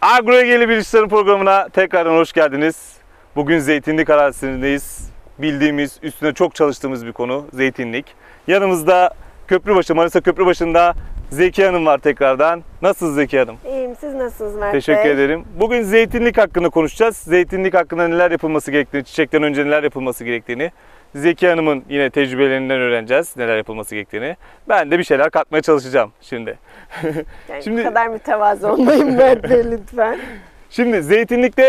Agroegeli Bilişlerin programına tekrardan hoş geldiniz. Bugün zeytinlik arazisindeyiz. Bildiğimiz, üstüne çok çalıştığımız bir konu zeytinlik. Yanımızda Köprübaşı, Manisa Köprübaşı'nda Zekiye Hanım var tekrardan. Nasılsınız Zekiye Hanım? İyiyim, siz nasılsınız Mert Teşekkür Bey? ederim. Bugün zeytinlik hakkında konuşacağız. Zeytinlik hakkında neler yapılması gerektiğini, çiçekten önce neler yapılması gerektiğini. Zekiye Hanım'ın yine tecrübelerinden öğreneceğiz neler yapılması gerektiğini. Ben de bir şeyler katmaya çalışacağım şimdi. Yani Şimdi bu kadar mütevazı olmayın Mert Bey lütfen. Şimdi zeytinlikte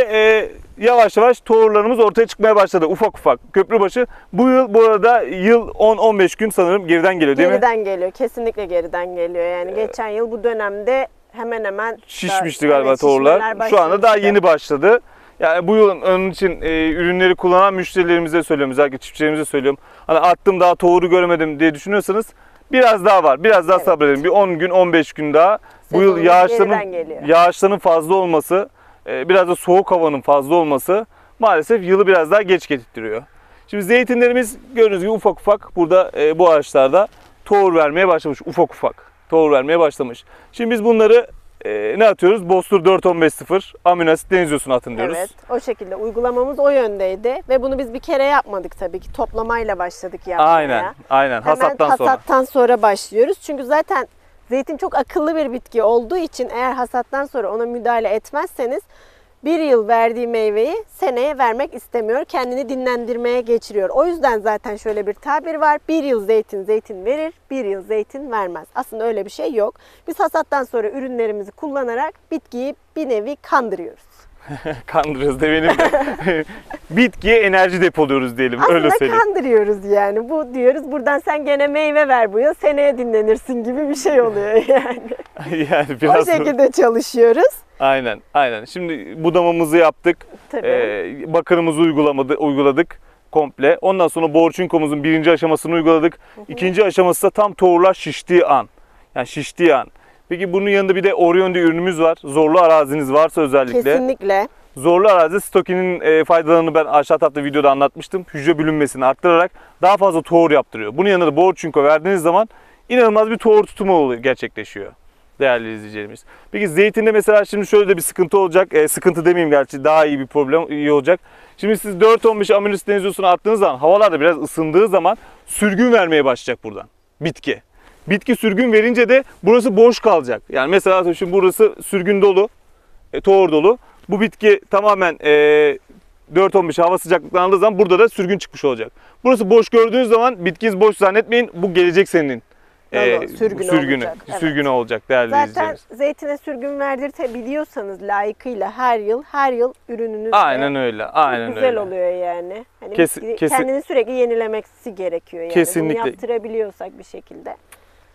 yavaş yavaş tohumlarımız ortaya çıkmaya başladı ufak ufak. Köprübaşı bu yıl, bu arada yıl 10-15 gün sanırım geriden geliyor değil mi? Geriden geliyor, kesinlikle geriden geliyor. Yani geçen yıl bu dönemde hemen Şişmişti galiba tohumlar. Şu anda daha yeni başladı. Yani bu yılın onun için ürünleri kullanan müşterilerimize söylüyorum, özellikle çiftçilerimize söylüyorum. Hani attım daha tohumu görmedim diye düşünüyorsanız biraz daha var. Biraz daha sabredin. Bir 10 gün, 15 gün daha. Bu yıl yağışların fazla olması, biraz da soğuk havanın fazla olması maalesef yılı biraz daha geç getirtiyor. Şimdi zeytinlerimiz gördüğünüz gibi ufak ufak burada bu ağaçlarda tohum vermeye başlamış. Ufak ufak tohum vermeye başlamış. Şimdi biz bunları ne atıyoruz? Bostur 4-15-0 amino asit denizyosunu atın diyoruz. Evet, o şekilde uygulamamız o yöndeydi ve bunu biz bir kere yapmadık tabii ki, toplamayla başladık yapmaya. Aynen Hasattan sonra başlıyoruz çünkü zaten zeytin çok akıllı bir bitki olduğu için eğer hasattan sonra ona müdahale etmezseniz bir yıl verdiği meyveyi seneye vermek istemiyor. Kendini dinlendirmeye geçiriyor. O yüzden zaten şöyle bir tabir var. Bir yıl zeytin verir, bir yıl zeytin vermez. Aslında öyle bir şey yok. Biz hasattan sonra ürünlerimizi kullanarak bitkiyi bir nevi kandırıyoruz. Kandırıyoruz demeyelim de. Bitkiye enerji depoluyoruz diyelim. Aslında öyle söyleyeyim. kandırıyoruz yani. Bu diyoruz buradan sen gene meyve ver bu yıl, seneye dinlenirsin gibi bir şey oluyor yani. Yani biraz o şekilde çalışıyoruz. Aynen. Şimdi budamamızı yaptık. Bakırımızı uyguladık komple. Ondan sonra borçinkomuzun birinci aşamasını uyguladık. İkinci aşaması da tam tohumlar şiştiği an. Yani şiştiği an. Peki bunun yanında bir de Orion diye ürünümüz var. Zorlu araziniz varsa özellikle. Kesinlikle. Zorlu arazi stokinin faydalarını ben aşağı tarafta videoda anlatmıştım. Hücre bölünmesini arttırarak daha fazla tohum yaptırıyor. Bunun yanında da borçinko verdiğiniz zaman inanılmaz bir tohum tutumu gerçekleşiyor. Değerli izleyicilerimiz. Peki zeytinde mesela şimdi şöyle de bir sıkıntı olacak. Sıkıntı demeyeyim gerçi, daha iyi bir problem iyi olacak. Şimdi siz 4-15 amino asit denizyosunu attığınız zaman, havalarda biraz ısındığı zaman sürgün vermeye başlayacak buradan bitki. Bitki sürgün verince de burası boş kalacak. Yani mesela şimdi burası sürgün dolu, tohum dolu. Bu bitki tamamen 4-15 hava sıcaklıklarında aldığı zaman burada da sürgün çıkmış olacak. Burası boş gördüğünüz zaman bitkiyi boş zannetmeyin. Bu gelecek senin. Sürgünü olacak değerli izleyicilerimiz. Zaten zeytine sürgün verdirtebiliyorsanız layıkıyla her yıl ürününüz aynen öyle. Güzel oluyor yani. Hani kendini sürekli yenilemesi gerekiyor yani. Kesinlikle. Bunu yaptırabiliyorsak bir şekilde.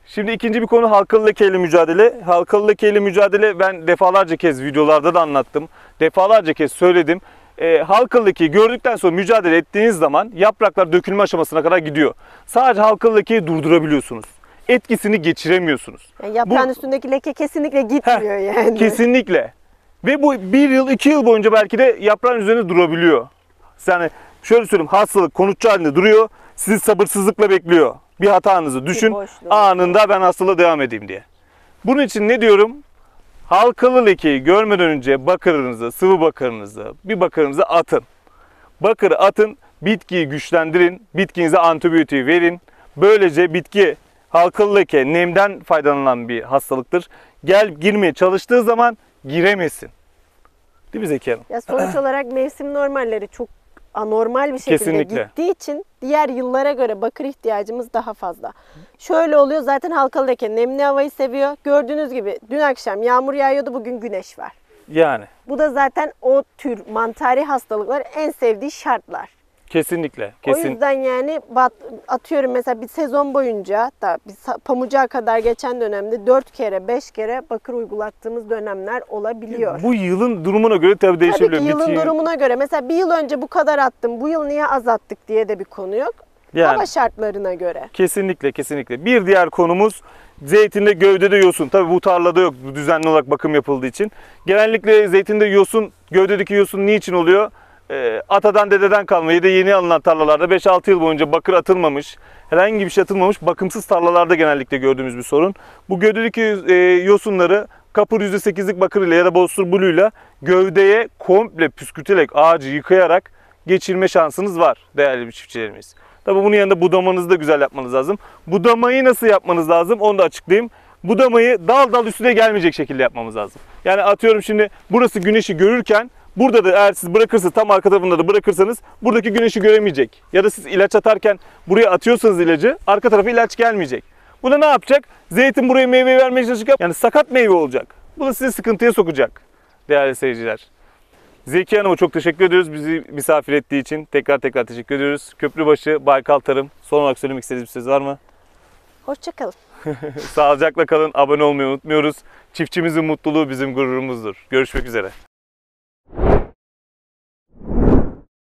Şimdi ikinci bir konu halkalı lekeyle mücadele. Halkalı lekeyle mücadele ben defalarca kez videolarda da anlattım. Defalarca kez söyledim. Halkalı lekeyi gördükten sonra mücadele ettiğiniz zaman yapraklar dökülme aşamasına kadar gidiyor. Sadece halkalı lekeyi durdurabiliyorsunuz. Etkisini geçiremiyorsunuz. Yani yaprağın üstündeki leke kesinlikle gitmiyor yani. Kesinlikle. Ve bu 1 yıl 2 yıl boyunca belki de yaprağın üzerinde durabiliyor. Yani şöyle söyleyeyim, hastalık konutçu halinde duruyor. Sizi sabırsızlıkla bekliyor. Bir hatanızı düşün, anında ben hastalığa devam edeyim diye. Bunun için ne diyorum? Halkalı lekeyi görmeden önce bakırınızı, sıvı bakırınızı, bir bakırınızı atın. Bakırı atın, bitkiyi güçlendirin, bitkinize antibiyotiği verin. Böylece bitki, halkalı leke nemden faydalanan bir hastalıktır. Girmeye çalıştığı zaman giremesin. Değil mi Zekiye Hanım? Ya sonuç olarak mevsim normalleri çok anormal bir şekilde gittiği için diğer yıllara göre bakır ihtiyacımız daha fazla. Şöyle oluyor, zaten halkalı leke nemli havayı seviyor. Gördüğünüz gibi dün akşam yağmur yağıyordu, bugün güneş var. Yani. Bu da zaten o tür mantari hastalıklar en sevdiği şartlar. Kesinlikle. O yüzden yani atıyorum mesela bir sezon boyunca da pamucağa kadar geçen dönemde 4 kere 5 kere bakır uygulattığımız dönemler olabiliyor. Bu yılın durumuna göre tabii değişebiliyor. Tabii ki yılın durumuna göre. Mesela bir yıl önce bu kadar attım, bu yıl niye az attık diye de bir konu yok. Yani, hava şartlarına göre. Kesinlikle. Bir diğer konumuz zeytinde gövdede yosun. Tabii bu tarlada yok düzenli olarak bakım yapıldığı için. Genellikle zeytinde yosun, gövdedeki yosun niçin oluyor? Atadan dededen kalma ya da yeni alınan tarlalarda 5-6 yıl boyunca bakır atılmamış, herhangi bir şey atılmamış bakımsız tarlalarda genellikle gördüğümüz bir sorun. Bu gövdedeki yosunları Kapur %8'lik bakır ile ya da Bostur Blue ile gövdeye komple püskürterek, ağacı yıkayarak geçirme şansınız var değerli çiftçilerimiz. Tabii bunun yanında budamanızı da güzel yapmanız lazım. Budamayı nasıl yapmanız lazım onu da açıklayayım. Budamayı dal dal üstüne gelmeyecek şekilde yapmamız lazım. Yani atıyorum şimdi burası güneşi görürken burada da eğer siz bırakırsanız, tam arka tarafında da bırakırsanız buradaki güneşi göremeyecek. Ya da siz ilaç atarken buraya atıyorsanız ilacı, arka tarafa ilaç gelmeyecek. Bu da ne yapacak? Zeytin buraya meyve vermeye çalışacak. Yani sakat meyve olacak. Bu da sizi sıkıntıya sokacak değerli seyirciler. Zeki Hanım'a çok teşekkür ediyoruz bizi misafir ettiği için. Tekrar teşekkür ediyoruz. Köprübaşı Baykal Tarım. Son olarak söylemek istediğiniz bir söz var mı? Hoşçakalın. Sağlıcakla kalın. Abone olmayı unutmuyoruz. Çiftçimizin mutluluğu bizim gururumuzdur. Görüşmek üzere.